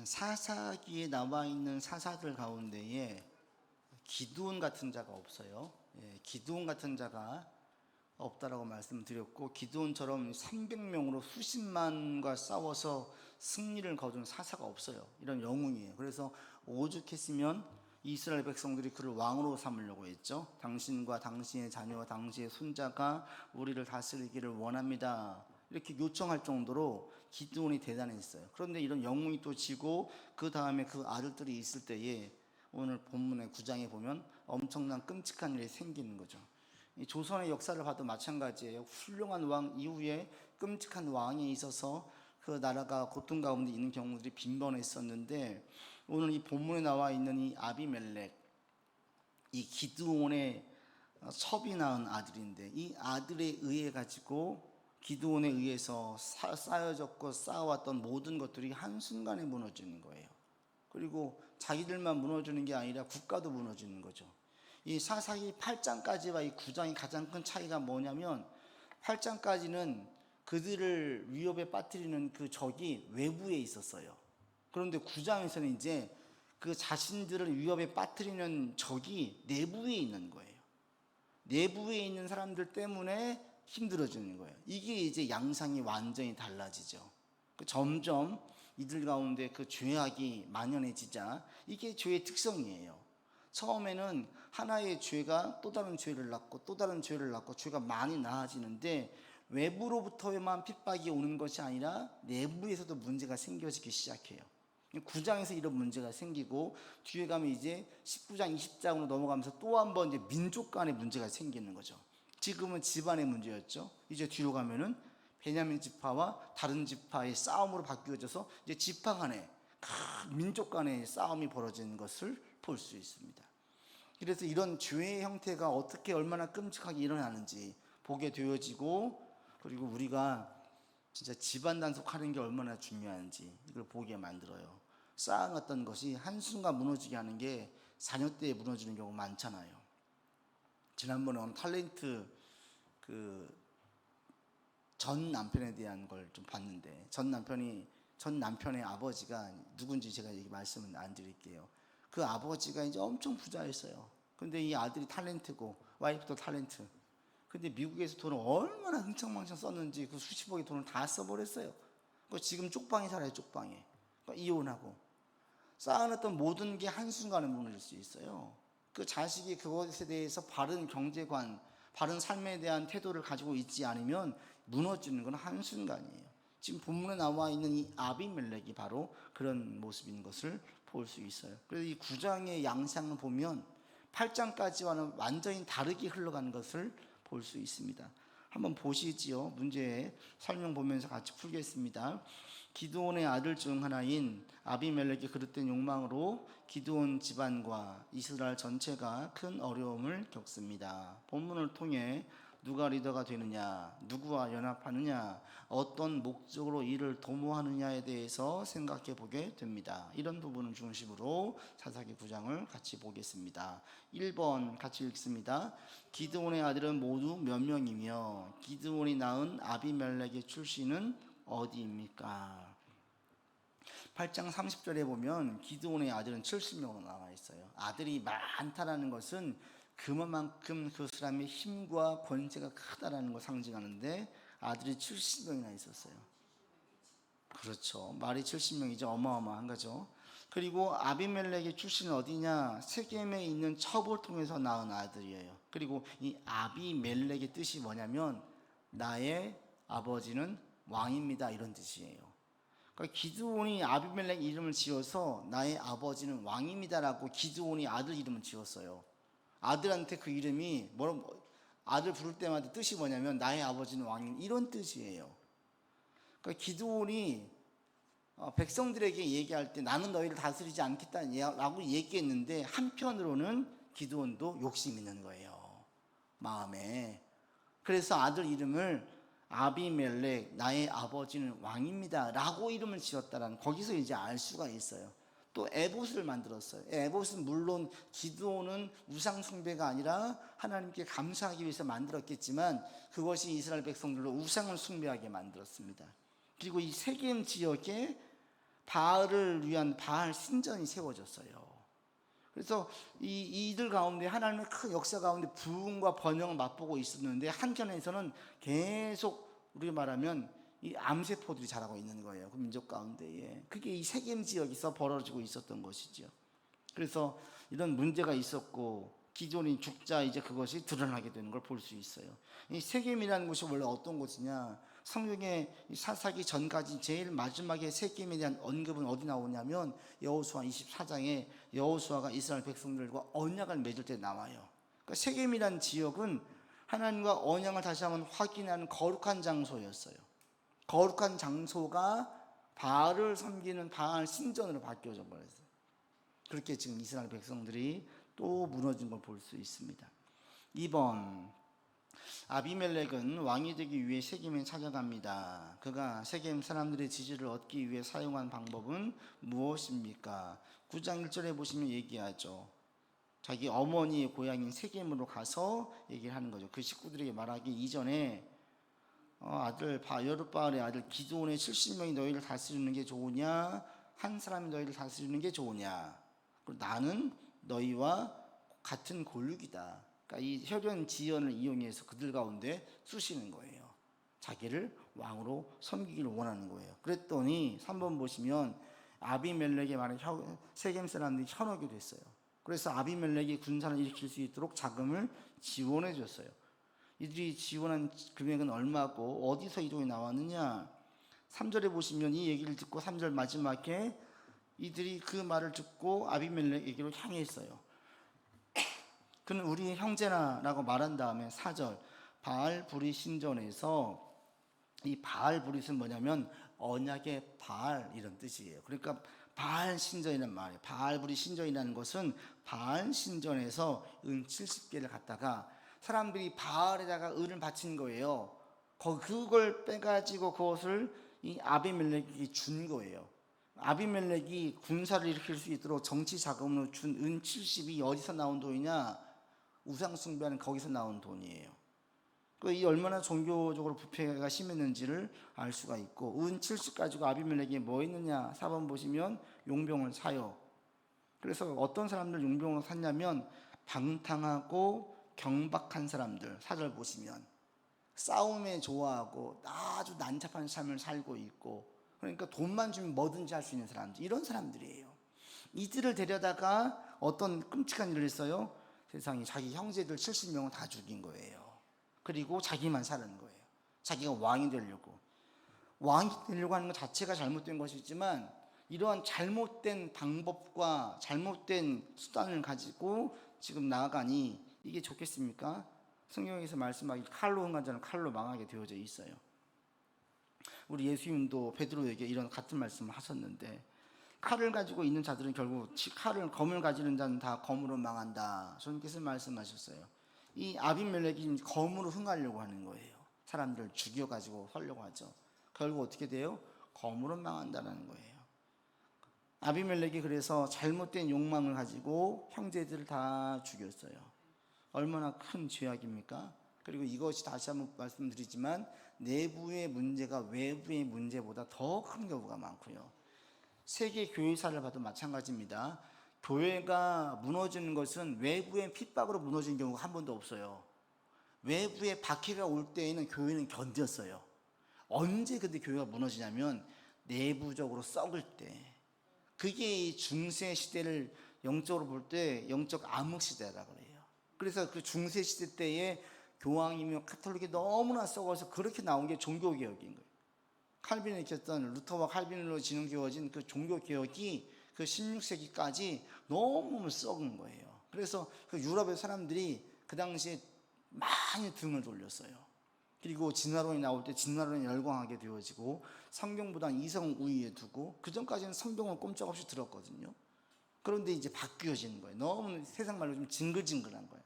사사기에 나와 있는 사사들 가운데에 기드온 같은 자가 없어요. 기드온 같은 자가 없다라고 말씀드렸고, 기드온처럼 300명으로 수십만과 싸워서 승리를 거둔 사사가 없어요. 이런 영웅이에요. 그래서 오죽했으면 이스라엘 백성들이 그를 왕으로 삼으려고 했죠. 당신과 당신의 자녀와 당신의 손자가 우리를 다스리기를 원합니다, 이렇게 요청할 정도로 기드온이 대단했어요. 그런데 이런 영웅이 또 지고 그 다음에 그 아들들이 있을 때에 오늘 본문의 9장에 보면 엄청난 끔찍한 일이 생기는 거죠. 이 조선의 역사를 봐도 마찬가지예요. 훌륭한 왕 이후에 끔찍한 왕이 있어서 그 나라가 고통 가운데 있는 경우들이 빈번했었는데, 오늘 이 본문에 나와 있는 이 아비멜렉, 이 기드온의 첩이 낳은 아들인데, 이 아들에 의해 가지고 기드온에 의해서 쌓여졌고 쌓아왔던 모든 것들이 한순간에 무너지는 거예요. 그리고 자기들만 무너지는 게 아니라 국가도 무너지는 거죠. 이 사사기 8장까지와 이 9장이 가장 큰 차이가 뭐냐면, 8장까지는 그들을 위협에 빠뜨리는 그 적이 외부에 있었어요. 그런데 9장에서는 이제 그 자신들을 위협에 빠뜨리는 적이 내부에 있는 거예요. 내부에 있는 사람들 때문에 힘들어지는 거예요. 이게 이제 양상이 완전히 달라지죠. 점점 이들 가운데 그 죄악이 만연해지자, 이게 죄의 특성이에요. 처음에는 하나의 죄가 또 다른 죄를 낳고 또 다른 죄를 낳고 죄가 많이 나아지는데, 외부로부터에만 핍박이 오는 것이 아니라 내부에서도 문제가 생겨지기 시작해요. 9장에서 이런 문제가 생기고, 뒤에 가면 이제 19장, 20장으로 넘어가면서 또 한 번 이제 민족 간의 문제가 생기는 거죠. 지금은 집안의 문제였죠. 이제 뒤로 가면은 베냐민 지파와 다른 지파의 싸움으로 바뀌어져서 이제 지파 간의, 민족 간의 싸움이 벌어지는 것을 볼 수 있습니다. 그래서 이런 죄의 형태가 어떻게 얼마나 끔찍하게 일어나는지 보게 되어지고, 그리고 우리가 진짜 집안 단속하는 게 얼마나 중요한지 이걸 보게 만들어요. 쌓아놨던 것이 한순간 무너지게 하는 게 4년 때에 무너지는 경우 많잖아요. 지난번에 어느 탤런트 전 남편에 대한 걸 좀 봤는데, 전 남편의 아버지가 누군지 제가 얘기 말씀은 안 드릴게요. 그 아버지가 이제 엄청 부자였어요. 근데 이 아들이 탤런트고 와이프도 탤런트. 근데 미국에서 돈을 얼마나 흥청망청 썼는지 그 수십억의 돈을 다 써버렸어요. 지금 쪽방에 살아요, 쪽방에. 이혼하고. 쌓아놨던 모든 게 한순간에 무너질 수 있어요. 그 자식이 그것에 대해서 바른 경제관, 바른 삶에 대한 태도를 가지고 있지 않으면 무너지는 건 한순간이에요. 지금 본문에 나와 있는 이 아비멜렉이 바로 그런 모습인 것을 볼 수 있어요. 그래서 이 9장의 양상을 보면 8장까지와는 완전히 다르게 흘러가는 것을 볼 수 있습니다. 한번 보시지요. 문제 설명 보면서 같이 풀겠습니다. 기드온의 아들 중 하나인 아비멜렉의 그릇된 욕망으로 기드온 집안과 이스라엘 전체가 큰 어려움을 겪습니다. 본문을 통해 누가 리더가 되느냐, 누구와 연합하느냐, 어떤 목적으로 이를 도모하느냐에 대해서 생각해 보게 됩니다. 이런 부분을 중심으로 사사기 9장을 같이 보겠습니다. 1번 같이 읽습니다. 기드온의 아들은 모두 몇 명이며 기드온이 낳은 아비멜렉의 출신은 어디입니까? 8장 30절에 보면 기드온의 아들은 70명으로 나와 있어요. 아들이 많다라는 것은 그만큼 그 사람의 힘과 권세가 크다라는 걸 상징하는데, 아들이 70명이나 있었어요. 그렇죠. 말이 70명이죠. 어마어마한 거죠. 그리고 아비멜렉의 출신은 어디냐? 세겜에 있는 첩을 통해서 낳은 아들이에요. 그리고 이 아비멜렉의 뜻이 뭐냐면 나의 아버지는 왕입니다, 이런 뜻이에요. 그러니까 기드온이 아비멜렉 이름을 지어서 나의 아버지는 왕입니다라고 기드온이 아들 이름을 지었어요. 아들한테 그 이름이 아들 부를 때마다 뜻이 뭐냐면 나의 아버지는 왕인, 이런 뜻이에요. 그러니까 기드온이 백성들에게 얘기할 때 나는 너희를 다스리지 않겠다라고 얘기했는데, 한편으로는 기드온도 욕심 있는 거예요, 마음에. 그래서 아들 이름을 아비멜렉, 나의 아버지는 왕입니다 라고 이름을 지었다라는, 거기서 이제 알 수가 있어요. 또 에봇을 만들었어요. 에봇은 물론 기드온은 우상 숭배가 아니라 하나님께 감사하기 위해서 만들었겠지만, 그것이 이스라엘 백성들로 우상을 숭배하게 만들었습니다. 그리고 이 세겜 지역에 바알을 위한 바알 신전이 세워졌어요. 그래서 이들 가운데 하나님의 큰 역사 가운데 부흥과 번영을 맛보고 있었는데, 한편에서는 계속 우리가 말하면 이 암세포들이 자라고 있는 거예요. 그 민족 가운데에. 그게 이 세겜 지역에서 벌어지고 있었던 것이죠. 그래서 이런 문제가 있었고 기존인 죽자 이제 그것이 드러나게 되는 걸 볼 수 있어요. 이 세겜이라는 곳이 원래 어떤 곳이냐? 성경에 사사기 전까지 제일 마지막에 세겜에 대한 언급은 어디 나오냐면 여호수아 24장에 여호수아가 이스라엘 백성들과 언약을 맺을 때 나와요. 그러니까 세겜이라는 지역은 하나님과 언약을 다시 한번 확인하는 거룩한 장소였어요. 거룩한 장소가 바알을 섬기는 바알 신전으로 바뀌어져 버렸어요. 그렇게 지금 이스라엘 백성들이 또 무너진 걸 볼 수 있습니다. 2번, 아비멜렉은 왕이 되기 위해 세겜에 찾아갑니다. 그가 세겜 사람들의 지지를 얻기 위해 사용한 방법은 무엇입니까? 9장 1절에 보시면 얘기하죠. 자기 어머니의 고향인 세겜으로 가서 얘기를 하는 거죠. 그 식구들에게 말하기 이전에 아들 여룻바알의 아들 기드온의 70명이 너희를 다스리는 게 좋으냐, 한 사람이 너희를 다스리는 게 좋으냐, 그리고 나는 너희와 같은 골육이다. 그러니까 이 혈연 지연을 이용해서 그들 가운데 쑤시는 거예요. 자기를 왕으로 섬기기를 원하는 거예요. 그랬더니 3번 보시면 아비멜렉의 말에 세겜 사람들이 현혹이 됐어요. 그래서 아비멜렉이 군사를 일으킬 수 있도록 자금을 지원해 줬어요. 이들이 지원한 금액은 얼마고 어디서 이 돈이 나왔느냐? 3절에 보시면 이 얘기를 듣고 3절 마지막에 이들이 그 말을 듣고 아비멜렉에게로 향했어요. 그는 우리의 형제나라고 말한 다음에 4절 바알브릿 신전에서, 이 바알브릿은 뭐냐면 언약의 바알 이런 뜻이에요. 그러니까 바알 신전이란 말이에요. 바알브릿 신전이라는 것은 바알 신전에서 은 70개를 갖다가 사람들이 바알에다가 은을 바친 거예요. 그걸 빼가지고 그것을 이 아비멜렉이 준 거예요. 아비멜렉이 군사를 일으킬 수 있도록 정치 자금으로 준 은 70이 어디서 나온 돈이냐? 우상 숭배하는 거기서 나온 돈이에요. 이 얼마나 종교적으로 부패가 심했는지를 알 수가 있고, 은 70 가지고 아비멜렉이 뭐 했느냐? 4번 보시면 용병을 사요. 그래서 어떤 사람들 용병으로 샀냐면 방탕하고 경박한 사람들. 4절 보시면 싸움에 좋아하고 아주 난잡한 삶을 살고 있고, 그러니까 돈만 주면 뭐든지 할 수 있는 사람들, 이런 사람들이에요. 이들을 데려다가 어떤 끔찍한 일을 했어요. 세상에 자기 형제들 70명을 다 죽인 거예요. 그리고 자기만 사는 거예요. 자기가 왕이 되려고. 왕이 되려고 하는 것 자체가 잘못된 것이지만, 이러한 잘못된 방법과 잘못된 수단을 가지고 지금 나아가니 이게 좋겠습니까? 성경에서 말씀하기 칼로 흥한 자는 칼로 망하게 되어져 있어요. 우리 예수님도 베드로에게 이런 같은 말씀을 하셨는데, 칼을 가지고 있는 자들은 결국 검을 가지는 자는 다 검으로 망한다. 주님께서 말씀하셨어요. 이 아비멜렉이 검으로 흥하려고 하는 거예요. 사람들을 죽여가지고 하려고 하죠. 결국 어떻게 돼요? 검으로 망한다는 거예요. 아비멜렉이 그래서 잘못된 욕망을 가지고 형제들을 다 죽였어요. 얼마나 큰 죄악입니까? 그리고 이것이 다시 한번 말씀드리지만 내부의 문제가 외부의 문제보다 더 큰 경우가 많고요. 세계 교회사를 봐도 마찬가지입니다. 교회가 무너지는 것은 외부의 핍박으로 무너진 경우가 한 번도 없어요. 외부의 박해가 올 때에는 교회는 견뎠어요. 언제 근데 교회가 무너지냐면 내부적으로 썩을 때. 그게 이 중세 시대를 영적으로 볼 때 영적 암흑 시대라고 그래요. 그래서 그 중세 시대 때에 교황이며 카톨릭이 너무나 썩어서 그렇게 나온 게 종교개혁인 거예요. 칼빈이 일으켰던, 루터와 칼빈으로 진행되어진 그 종교개혁이 그 16세기까지 너무 썩은 거예요. 그래서 그 유럽의 사람들이 그 당시에 많이 등을 돌렸어요. 그리고 진화론이 나올 때 진화론에 열광하게 되어지고, 성경보다는 이성 우위에 두고, 그 전까지는 성경을 꼼짝없이 들었거든요. 그런데 이제 바뀌어지는 거예요. 너무 세상 말로 좀 징글징글한 거예요.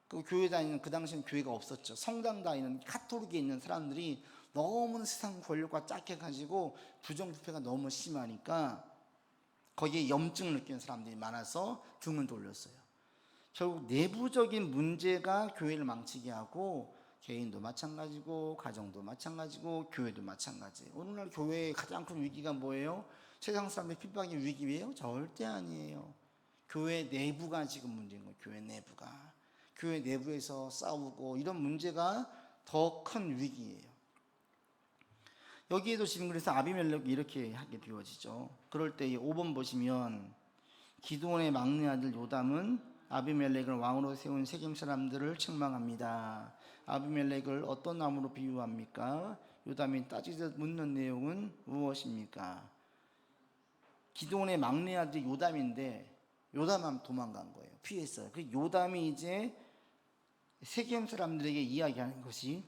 그 교회 다니는, 그 당시에는 교회가 없었죠. 성당 다니는 카톨릭에 있는 사람들이 너무 세상 권력과 짝해가지고 부정부패가 너무 심하니까 거기에 염증을 느끼는 사람들이 많아서 등을 돌렸어요. 결국 내부적인 문제가 교회를 망치게 하고, 개인도 마찬가지고 가정도 마찬가지고 교회도 마찬가지예요. 오늘날 교회의 가장 큰 위기가 뭐예요? 세상 사람들의 핍박이 위기예요? 절대 아니에요. 교회 내부가 지금 문제인 거예요. 교회 내부가. 교회 내부에서 싸우고 이런 문제가 더 큰 위기예요. 여기에도 지금 그래서 아비멜렉이 이렇게 하게 되어지죠. 그럴 때 5번 보시면 기드온의 막내 아들 요담은 아비멜렉을 왕으로 세운 세겜 사람들을 책망합니다. 아비멜렉을 어떤 나무로 비유합니까? 요담이 따지듯 묻는 내용은 무엇입니까? 기드온의 막내 아들이 요담인데 요담만 도망간 거예요. 피했어요. 그 요담이 이제 세겜 사람들에게 이야기하는 것이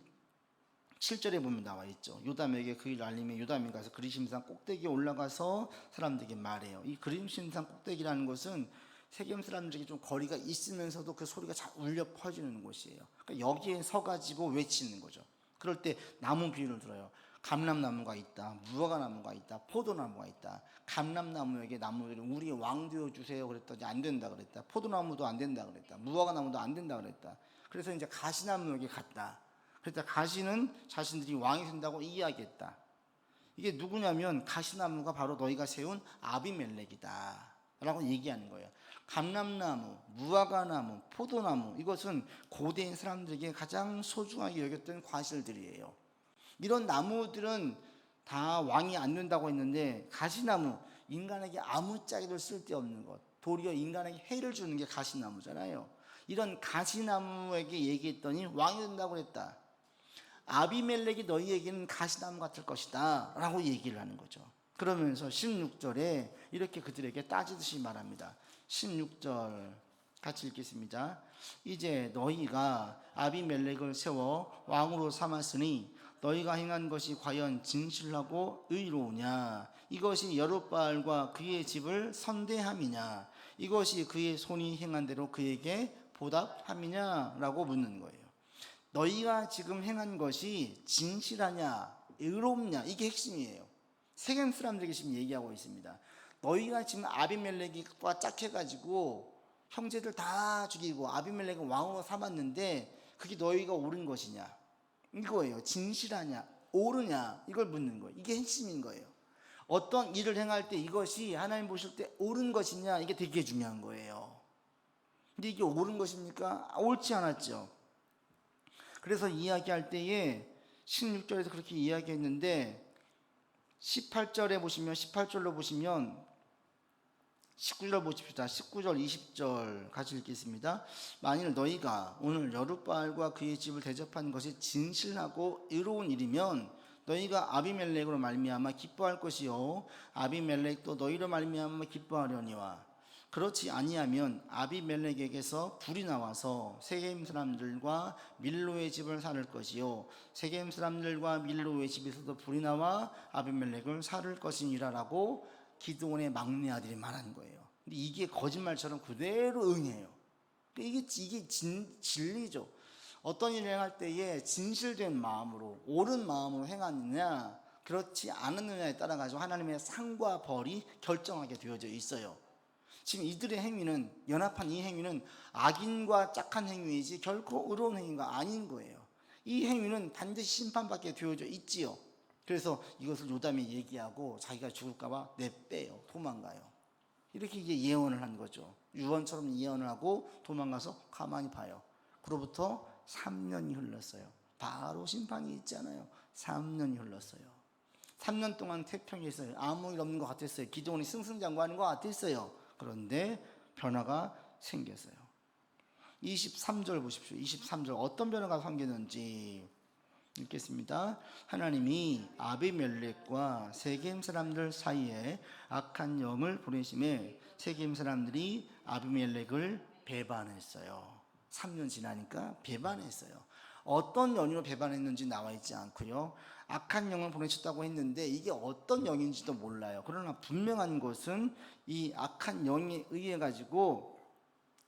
7절에 보면 나와 있죠. 요담에게 그 일 알림에 요담이 가서 그리심산 꼭대기에 올라가서 사람들에게 말해요. 이 그리심산 꼭대기라는 것은 세겜 사람들에게 좀 거리가 있으면서도 그 소리가 잘 울려 퍼지는 곳이에요. 그러니까 여기에 서가지고 외치는 거죠. 그럴 때 나무 비유를 들어요. 감람나무가 있다, 무화과나무가 있다, 포도나무가 있다. 감람나무에게 나무들이 우리의 왕 되어주세요 그랬더니 안 된다 그랬다. 포도나무도 안 된다 그랬다. 무화과나무도 안 된다 그랬다. 그래서 이제 가시나무에게 갔다. 그랬다 가시는 자신들이 왕이 된다고 이야기했다. 이게 누구냐면 가시나무가 바로 너희가 세운 아비멜렉이다 라고 얘기하는 거예요. 감람나무, 무화과나무, 포도나무, 이것은 고대인 사람들에게 가장 소중하게 여겼던 과실들이에요. 이런 나무들은 다 왕이 안 된다고 했는데 가시나무, 인간에게 아무짝에도 쓸데없는 것, 도리어 인간에게 해를 주는 게 가시나무잖아요. 이런 가시나무에게 얘기했더니 왕이 된다고 그랬다. 아비멜렉이 너희에게는 가시나무 같을 것이다 라고 얘기를 하는 거죠. 그러면서 16절에 이렇게 그들에게 따지듯이 말합니다. 16절 같이 읽겠습니다. 이제 너희가 아비멜렉을 세워 왕으로 삼았으니 너희가 행한 것이 과연 진실하고 의로우냐? 이것이 여룻바알과 그의 집을 선대함이냐? 이것이 그의 손이 행한 대로 그에게 보답함이냐? 라고 묻는 거예요. 너희가 지금 행한 것이 진실하냐? 의롭냐? 이게 핵심이에요. 세겜 사람들에게 지금 얘기하고 있습니다. 너희가 지금 아비멜렉과 짝해가지고 형제들 다 죽이고 아비멜렉을 왕으로 삼았는데 그게 너희가 옳은 것이냐? 이거예요. 진실하냐? 옳으냐? 이걸 묻는 거예요. 이게 핵심인 거예요. 어떤 일을 행할 때 이것이 하나님 보실 때 옳은 것이냐? 이게 되게 중요한 거예요. 근데 이게 옳은 것입니까? 옳지 않았죠. 그래서 이야기할 때에 16절에서 그렇게 이야기했는데 18절에 보시면 18절로 보시면 19절 보십시다. 19절 20절 같이 읽겠습니다. 만일 너희가 오늘 여룻바알과 그의 집을 대접한 것이 진실하고 의로운 일이면 너희가 아비멜렉으로 말미암아 기뻐할 것이요 아비멜렉도 너희로 말미암아 기뻐하려니와 그렇지 아니하면 아비멜렉에게서 불이 나와서 세겜 사람들과 밀로의 집을 살을 것이요 세겜 사람들과 밀로의 집에서도 불이 나와 아비멜렉을 살을 것이니라라고 기드온의 막내 아들이 말한 거예요. 근데 이게 거짓말처럼 그대로 응해요. 이게 진리죠. 어떤 일을 행할 때에 진실된 마음으로 옳은 마음으로 행하느냐 그렇지 않느냐에 따라 가지고 하나님의 상과 벌이 결정하게 되어져 있어요. 지금 이들의 행위는 연합한 이 행위는 악인과 짝한 행위이지 결코 의로운 행위가 아닌 거예요. 이 행위는 반드시 심판받게 되어져 있지요. 그래서 이것을 요담이 얘기하고 자기가 죽을까봐 내빼요. 도망가요. 이렇게 이제 예언을 한 거죠. 유언처럼 예언을 하고 도망가서 가만히 봐요. 그로부터 3년이 흘렀어요. 바로 심판이 있잖아요. 3년이 흘렀어요. 3년 동안 태평이 있어요. 아무 일 없는 것 같았어요. 기드온이 승승장구하는 것 같았어요. 그런데 변화가 생겼어요. 23절 보십시오. 23절 어떤 변화가 생겼는지 읽겠습니다. 하나님이 아비멜렉과 세겜 사람들 사이에 악한 영을 보내심에 세겜 사람들이 아비멜렉을 배반했어요. 3년 지나니까 배반했어요. 어떤 연유로 배반했는지 나와 있지 않고요. 악한 영을 보내셨다고 했는데 이게 어떤 영인지도 몰라요. 그러나 분명한 것은 이 악한 영에 의해 가지고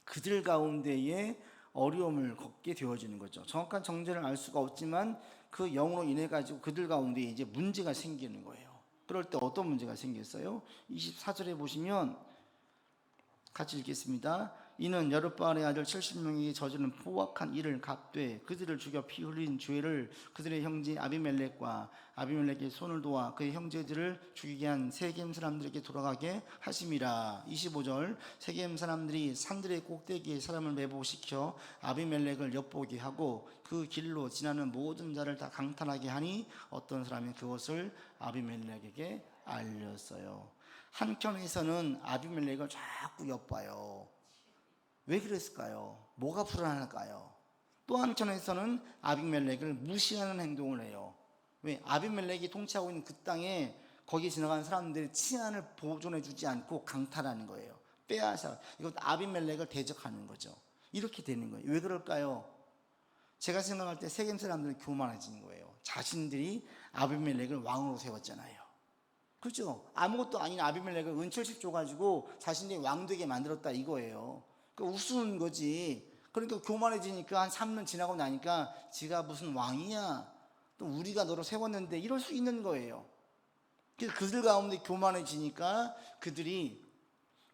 그들 가운데에 어려움을 겪게 되어지는 거죠. 정확한 정죄를 알 수가 없지만 그 영으로 인해 가지고 그들 가운데 이제 문제가 생기는 거예요. 그럴 때 어떤 문제가 생겼어요? 24절에 보시면 같이 읽겠습니다. 이는 여룻바알의 아들 70명에게 저지른 포악한 일을 갚되 그들을 죽여 피 흘린 죄를 그들의 형제 아비멜렉과 아비멜렉의 손을 도와 그의 형제들을 죽이게 한 세겜 사람들에게 돌아가게 하심이라. 25절 세겜 사람들이 산들의 꼭대기에 사람을 매복시켜 아비멜렉을 엿보게 하고 그 길로 지나는 모든 자를 다 강탈하게 하니 어떤 사람이 그것을 아비멜렉에게 알렸어요. 한켠에서는 아비멜렉을 자꾸 엿봐요. 왜 그랬을까요? 뭐가 불안할까요? 또 한편에서는 아비멜렉을 무시하는 행동을 해요. 왜? 아비멜렉이 통치하고 있는 그 땅에 거기 지나가는 사람들의 치안을 보존해 주지 않고 강탈하는 거예요. 빼앗아. 이것 아비멜렉을 대적하는 거죠. 이렇게 되는 거예요. 왜 그럴까요? 제가 생각할 때 세겜 사람들은 교만해지는 거예요. 자신들이 아비멜렉을 왕으로 세웠잖아요. 그렇죠? 아무것도 아닌 아비멜렉을 은철식 줘가지고 자신들이 왕 되게 만들었다 이거예요. 그러니까 우스운 거지. 그러니까 교만해지니까 한 3년 지나고 나니까 지가 무슨 왕이야, 또 우리가 너를 세웠는데, 이럴 수 있는 거예요. 그래서 그들 가운데 교만해지니까 그들이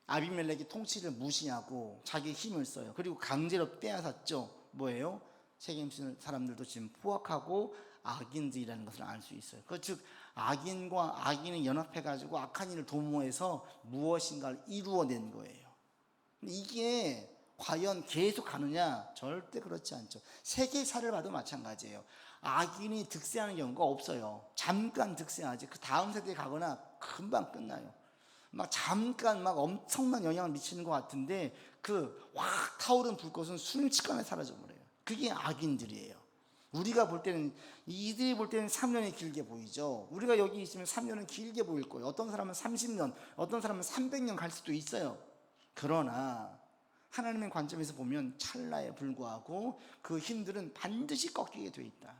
아비멜렉의 통치를 무시하고 자기 힘을 써요. 그리고 강제로 빼앗았죠. 뭐예요? 세겜 사람들도 지금 포악하고 악인들이라는 것을 알 수 있어요. 즉 악인과 악인이 연합해가지고 악한 일을 도모해서 무엇인가를 이루어낸 거예요. 이게 과연 계속 가느냐? 절대 그렇지 않죠. 세계사를 봐도 마찬가지예요. 악인이 득세하는 경우가 없어요. 잠깐 득세하지. 그 다음 세대에 가거나 금방 끝나요. 막 잠깐 막 엄청난 영향을 미치는 것 같은데 그 확 타오른 불꽃은 순식간에 사라져버려요. 그게 악인들이에요. 우리가 볼 때는, 이들이 볼 때는 3년이 길게 보이죠. 우리가 여기 있으면 3년은 길게 보일 거예요. 어떤 사람은 30년, 어떤 사람은 300년 갈 수도 있어요. 그러나 하나님의 관점에서 보면 찰나에 불과하고 그 힘들은 반드시 꺾이게 돼 있다.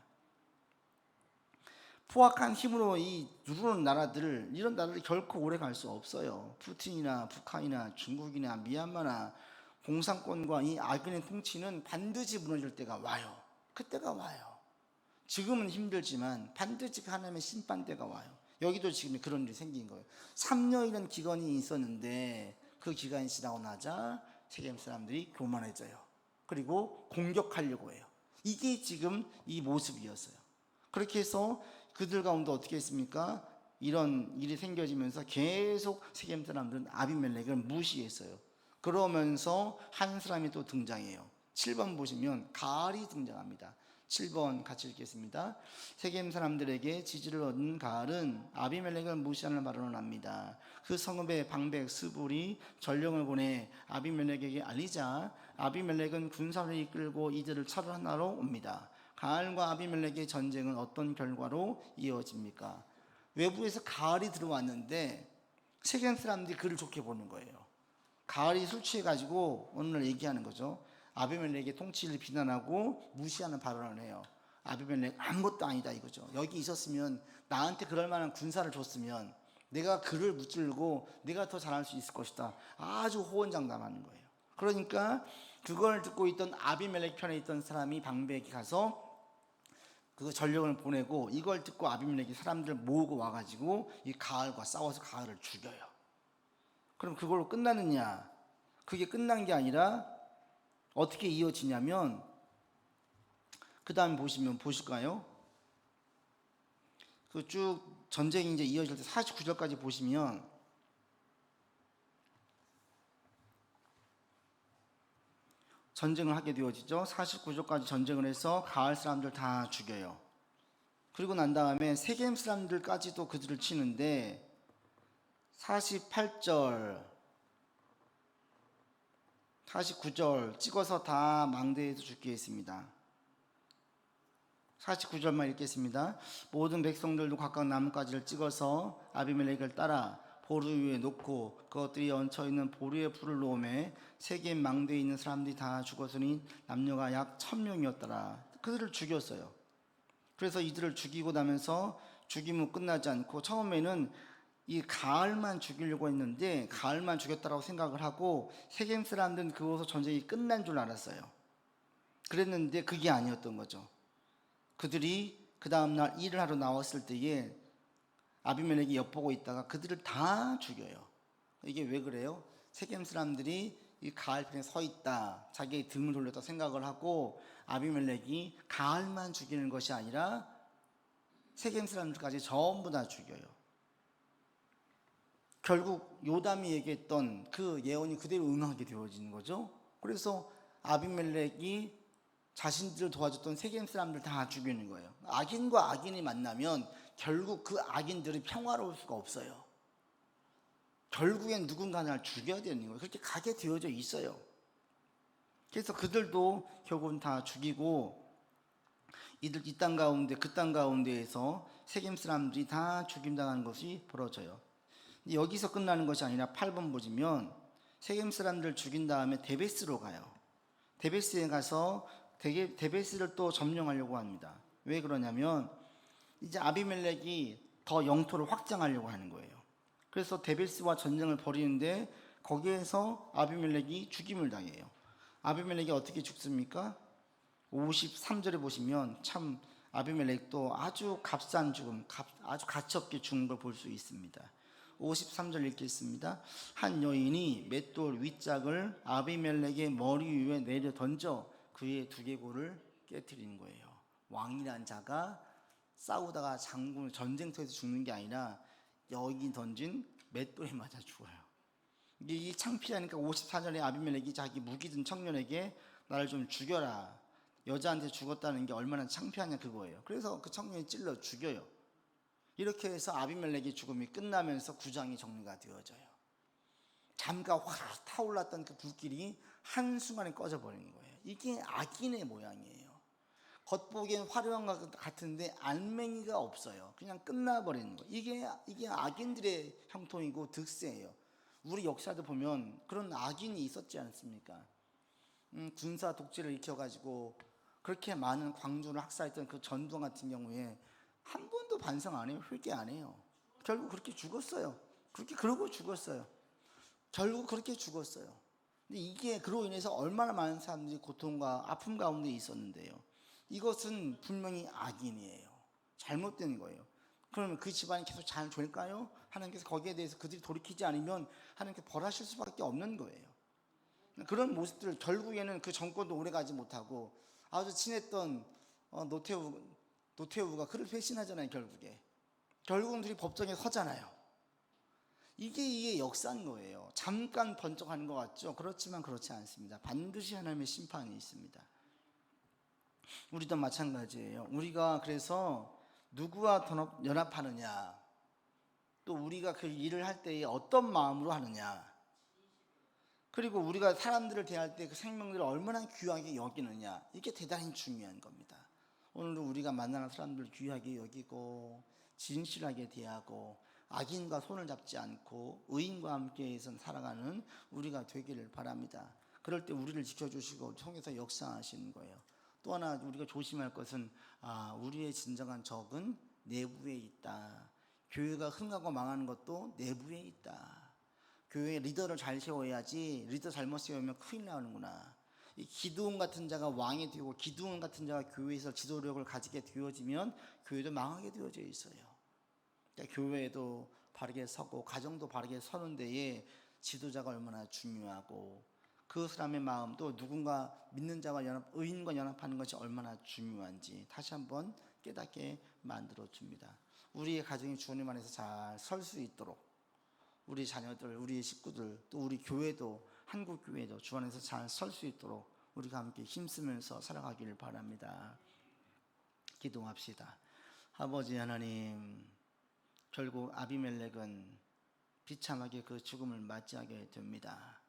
포악한 힘으로 이 누르는 나라들, 이런 나라들이 결코 오래 갈 수 없어요. 푸틴이나 북한이나 중국이나 미얀마나 공산권과 이 악인의 통치는 반드시 무너질 때가 와요. 그때가 와요. 지금은 힘들지만 반드시 하나님의 심판 때가 와요. 여기도 지금 그런 일이 생긴 거예요. 3년이라는 기간이 있었는데 그 기간이 지나고 나자 세겜 사람들이 교만해져요. 그리고 공격하려고 해요. 이게 지금 이 모습이었어요. 그렇게 해서 그들 가운데 어떻게 했습니까? 이런 일이 생겨지면서 계속 세겜 사람들은 아비멜렉을 무시했어요. 그러면서 한 사람이 또 등장해요. 7번 보시면 가알이 등장합니다. 7번 같이 읽겠습니다. 세겜 사람들에게 지지를 얻은 가알은 아비멜렉을 무시하는 발언을 합니다. 그 성읍의 방백 스불이 전령을 보내 아비멜렉에게 알리자 아비멜렉은 군사를 이끌고 이들을 처벌하러 옵니다. 가알과 아비멜렉의 전쟁은 어떤 결과로 이어집니까? 외부에서 가알이 들어왔는데 세겜 사람들이 그를 좋게 보는 거예요. 가알이 술 취해가지고 오늘 얘기하는 거죠. 아비멜렉의 통치를 비난하고 무시하는 발언을 해요. 아비멜렉 아무것도 아니다 이거죠. 여기 있었으면, 나한테 그럴 만한 군사를 줬으면 내가 그를 무찌르고 내가 더 잘할 수 있을 것이다. 아주 호언장담하는 거예요. 그러니까 그걸 듣고 있던 아비멜렉 편에 있던 사람이 방백이 가서 그 전령을 보내고, 이걸 듣고 아비멜렉이 사람들 모으고 와가지고 이 가알과 싸워서 가알을 죽여요. 그럼 그걸로 끝나느냐? 그게 끝난 게 아니라 어떻게 이어지냐면, 그 다음 보실까요? 그 쭉 전쟁이 이제 이어질 때 49절까지 보시면 전쟁을 하게 되어지죠. 49절까지 전쟁을 해서 가알 사람들 다 죽여요. 그리고 난 다음에 세겜 사람들까지도 그들을 치는데 48절, 49절 찍어서 다 망대에서 죽게 했습니다. 49절만 읽겠습니다. 모든 백성들도 각각 나뭇가지를 찍어서 아비멜렉을 따라 보루 위에 놓고 그것들이 얹혀있는 보루에 불을 놓음에 세겜 망대에 있는 사람들이 다 죽었으니 남녀가 약 1000명이었더라. 그들을 죽였어요. 그래서 이들을 죽이고 나면서 죽임은 끝나지 않고, 처음에는 이 가알만 죽이려고 했는데 가알만 죽였다고 생각을 하고 세겜 사람들은 그것으로 전쟁이 끝난 줄 알았어요. 그랬는데 그게 아니었던 거죠. 그들이 그 다음날 일을 하러 나왔을 때에 아비멜렉이 엿보고 있다가 그들을 다 죽여요. 이게 왜 그래요? 세겜 사람들이 이 가을편에 서 있다, 자기의 등을 돌렸다 생각을 하고 아비멜렉이 가을만 죽이는 것이 아니라 세겜 사람들까지 전부 다 죽여요. 결국 요담이 얘기했던 그 예언이 그대로 응하게 되어지는 거죠. 그래서 아비멜렉이 자신들을 도와줬던 세겜 사람들 다 죽이는 거예요. 악인과 악인이 만나면 결국 그 악인들이 평화로울 수가 없어요. 결국엔 누군가를 죽여야 되는 거예요. 그렇게 가게 되어져 있어요. 그래서 그들도 결국은 다 죽이고 이들 이 땅 가운데 그 땅 가운데에서 세겜 사람들이 다 죽임당하는 것이 벌어져요. 여기서 끝나는 것이 아니라 8번 보시면 세겜 사람들 죽인 다음에 데베스로 가요. 데베스에 가서 데베스를 또 점령하려고 합니다. 왜 그러냐면 이제 아비멜렉이 더 영토를 확장하려고 하는 거예요. 그래서 데베스와 전쟁을 벌이는데 거기에서 아비멜렉이 죽임을 당해요. 아비멜렉이 어떻게 죽습니까? 53절에 보시면 참 아비멜렉도 아주 값싼 죽음, 아주 가치없게 죽는 걸 볼 수 있습니다. 53절 읽겠습니다. 한 여인이 맷돌 윗짝을 아비멜렉의 머리 위에 내려 던져 그의 두개골을 깨뜨리는 거예요. 왕이란 자가 싸우다가 전쟁터에서 죽는 게 아니라 여기 던진 맷돌에 맞아 죽어요. 이게 창피하니까 54절에 아비멜렉이 자기 무기 든 청년에게 나를 좀 죽여라, 여자한테 죽었다는 게 얼마나 창피하냐 그거예요. 그래서 그 청년이 찔러 죽여요. 이렇게 해서 아비멜렉의 죽음이 끝나면서 9장이 정리가 되어져요. 잠깐 확 타올랐던 그 불길이 한순간에 꺼져버리는 거예요. 이게 악인의 모양이에요. 겉보기엔 화려한 것 같은데 알맹이가 없어요. 그냥 끝나버리는 거예요. 이게 악인들의 형통이고 득세예요. 우리 역사도 보면 그런 악인이 있었지 않습니까? 군사 독재를 일으켜가지고 그렇게 많은 광주를 학살했던 그 전두환 같은 경우에 한 번도 반성 안 해요. 회개 안 해요. 결국 그렇게 죽었어요. 그러고 죽었어요. 결국 그렇게 죽었어요. 근데 이게 그로 인해서 얼마나 많은 사람들이 고통과 아픔 가운데 있었는데요. 이것은 분명히 악인이에요. 잘못된 거예요. 그러면 그 집안이 계속 잘 될까요? 하나님께서 거기에 대해서 그들이 돌이키지 않으면 하나님께 벌하실 수밖에 없는 거예요. 그런 모습들 결국에는 그 정권도 오래가지 못하고 아주 친했던 노태우가 그를 배신하잖아요. 결국은 둘이 법정에 서잖아요. 이게 역사인 거예요. 잠깐 번쩍하는 것 같죠? 그렇지만 그렇지 않습니다. 반드시 하나님의 심판이 있습니다. 우리도 마찬가지예요. 우리가 그래서 누구와 연합하느냐, 또 우리가 그 일을 할 때에 어떤 마음으로 하느냐, 그리고 우리가 사람들을 대할 때 그 생명들을 얼마나 귀하게 여기느냐, 이게 대단히 중요한 겁니다. 오늘도 우리가 만나는 사람들 귀하게 여기고 진실하게 대하고 악인과 손을 잡지 않고 의인과 함께해서 살아가는 우리가 되기를 바랍니다. 그럴 때 우리를 지켜주시고 통해서 역사하시는 거예요. 또 하나 우리가 조심할 것은 우리의 진정한 적은 내부에 있다. 교회가 흥하고 망하는 것도 내부에 있다. 교회 리더를 잘 세워야지, 리더 잘못 세우면 큰일 나는구나. 이 기드온 같은 자가 왕이 되고 기드온 같은 자가 교회에서 지도력을 가지게 되어지면 교회도 망하게 되어져 있어요. 그러니까 교회도 바르게 서고 가정도 바르게 서는 데에 지도자가 얼마나 중요하고 그 사람의 마음도 누군가 믿는 자와 의인과 연합하는 것이 얼마나 중요한지 다시 한번 깨닫게 만들어줍니다. 우리의 가정이 주님 안에서 잘 설 수 있도록 우리 자녀들, 우리 식구들, 또 우리 교회도, 한국교회도 주 안에서 잘 설 수 있도록 우리가 함께 힘쓰면서 살아가기를 바랍니다. 기도합시다. 아버지 하나님, 결국 아비멜렉은 비참하게 그 죽음을 맞이하게 됩니다.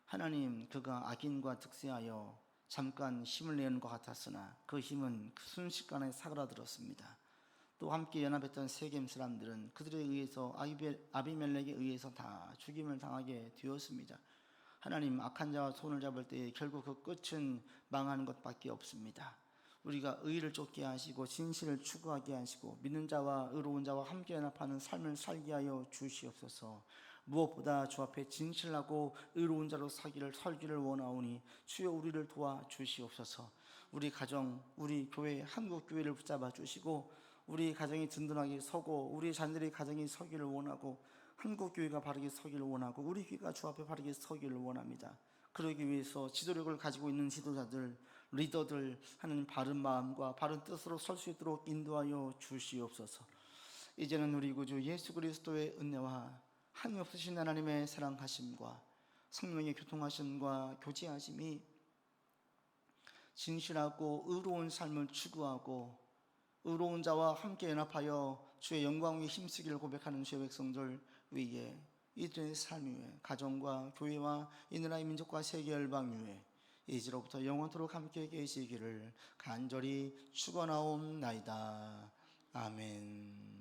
하나님, 그가 악인과 득세하여 잠깐 힘을 내는 것 같았으나 그 힘은 순식간에 사그라들었습니다. 또 함께 연합했던 세겜 사람들은 그들에 의해서 아비멜렉에 의해서 다 죽임을 당하게 되었습니다. 하나님, 악한 자와 손을 잡을 때 결국 그 끝은 망하는 것밖에 없습니다. 우리가 의를 쫓게 하시고 진실을 추구하게 하시고 믿는 자와 의로운 자와 함께 연합하는 삶을 살게 하여 주시옵소서. 무엇보다 주 앞에 진실하고 의로운 자로 설기를 원하오니 주여 우리를 도와주시옵소서. 우리 가정, 우리 교회, 한국교회를 붙잡아 주시고 우리 가정이 든든하게 서고 우리 자녀들의 가정이 서기를 원하고 한국교회가 바르게 서기를 원하고 우리 교회가 주 앞에 바르게 서기를 원합니다. 그러기 위해서 지도력을 가지고 있는 지도자들, 리더들 하는 바른 마음과 바른 뜻으로 설 수 있도록 인도하여 주시옵소서. 이제는 우리 구주 예수 그리스도의 은혜와 한없으신 하나님의 사랑하심과 성령의 교통하심과 교제하심이 진실하고 의로운 삶을 추구하고 의로운 자와 함께 연합하여 주의 영광 위에 힘쓰기를 고백하는 주의 백성들 위에, 이들의 삶 위에, 가정과 교회와 이 나라의 민족과 세계 열방 위에 이제로부터 영원토록 함께 계시기를 간절히 축원하옵나이다. 아멘.